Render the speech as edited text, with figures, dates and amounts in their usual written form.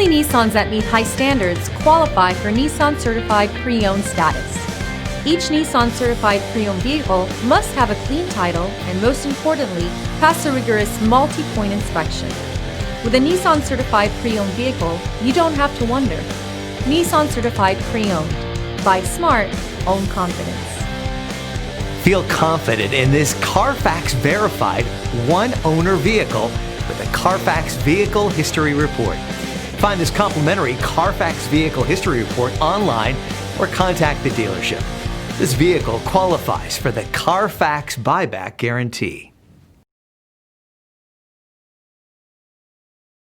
Only Nissans that meet high standards qualify for Nissan Certified Pre-Owned status. Each Nissan Certified Pre-Owned vehicle must have a clean title and, most importantly, pass a rigorous multi-point inspection. With a Nissan Certified Pre-Owned vehicle, you don't have to wonder. Nissan Certified Pre-Owned. Buy smart, own confidence. Feel confident in this Carfax verified one-owner vehicle with a Carfax Vehicle History Report. Find this complimentary Carfax Vehicle History Report online or contact the dealership. This vehicle qualifies for the Carfax Buyback Guarantee.